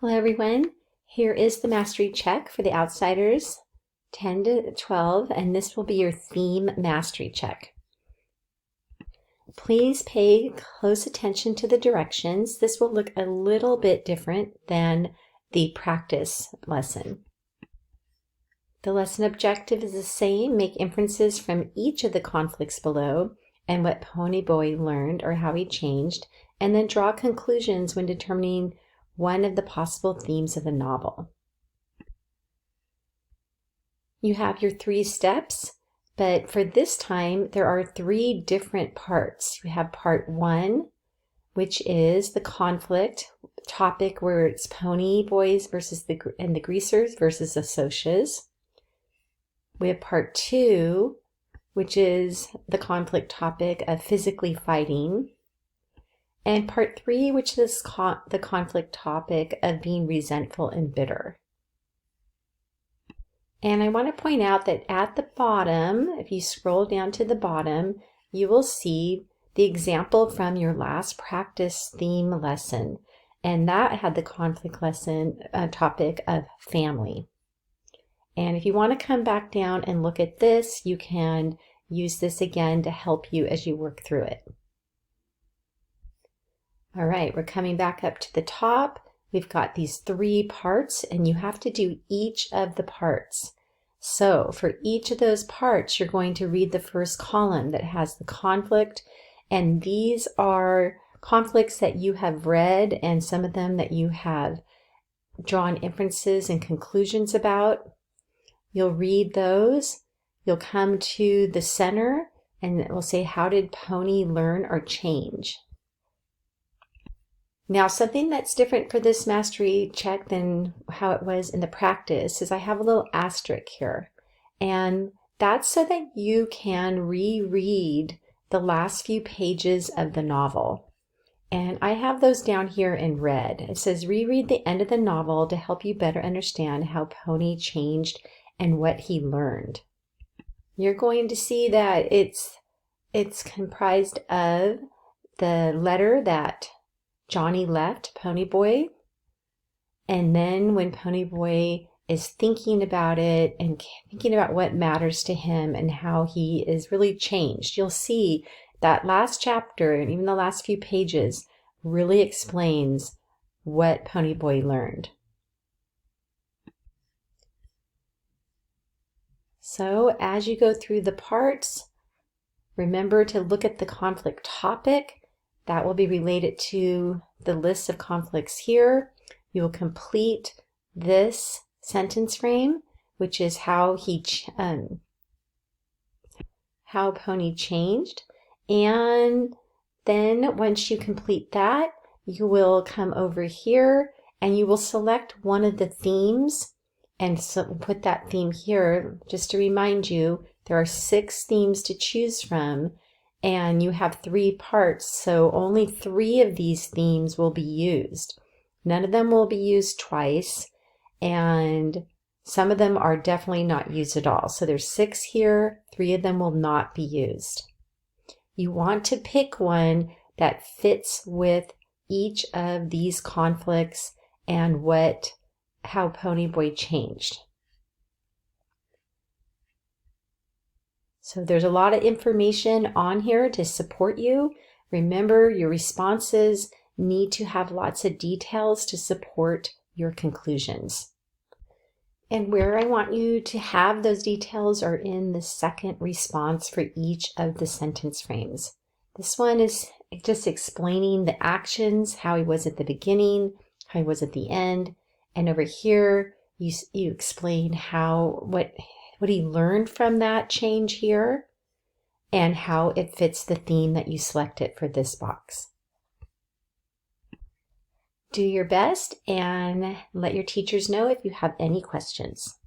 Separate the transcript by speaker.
Speaker 1: Hello everyone, here is the mastery check for the outsiders 10 to 12, and this will be your theme mastery check. Please pay close attention to the directions. This will look a little bit different than the practice lesson. The lesson objective is the same. Make inferences from each of the conflicts below and what Pony Boy learned or how he changed, and then draw conclusions when determining one of the possible themes of the novel. You have your 3 steps, but for this time there are 3 different parts. You have part 1, which is the conflict topic where it's Pony Boys versus the Greasers versus the Socias. We have part 2, which is the conflict topic of physically fighting. And part 3, which is the conflict topic of being resentful and bitter. And I want to point out that at the bottom, if you scroll down to the bottom, you will see the example from your last practice theme lesson. And that had the conflict lesson topic of family. And if you want to come back down and look at this, you can use this again to help you as you work through it. All right, we're coming back up to the top. We've got these 3 parts, and you have to do each of the parts. So for each of those parts, you're going to read the first column that has the conflict, and these are conflicts that you have read and some of them that you have drawn inferences and conclusions about. You'll read those. You'll come to the center, and it will say, how did Pony learn or change? Now, something that's different for this mastery check than how it was in the practice is I have a little asterisk here. And that's so that you can reread the last few pages of the novel. And I have those down here in red. It says, reread the end of the novel to help you better understand how Pony changed and what he learned. You're going to see that it's comprised of the letter that Johnny left Pony Boy, and then when Pony Boy is thinking about it and thinking about what matters to him and how he is really changed, you'll see that last chapter and even the last few pages really explains what Pony Boy learned. So as you go through the parts, remember to look at the conflict topic. That will be related to the list of conflicts here. You will complete this sentence frame, which is how Pony changed. And then once you complete that, you will come over here and you will select one of the themes and put that theme here. Just to remind you, there are 6 themes to choose from. And you have 3 parts, so only 3 of these themes will be used. None of them will be used twice, and some of them are definitely not used at all. So there's 6 here, 3 of them will not be used. You want to pick one that fits with each of these conflicts and how Pony Boy changed. So there's a lot of information on here to support you. Remember, your responses need to have lots of details to support your conclusions. And where I want you to have those details are in the second response for each of the sentence frames. This one is just explaining the actions, how he was at the beginning, how he was at the end. And over here, you explain what he learned from that change here and how it fits the theme that you selected for this box. Do your best and let your teachers know if you have any questions.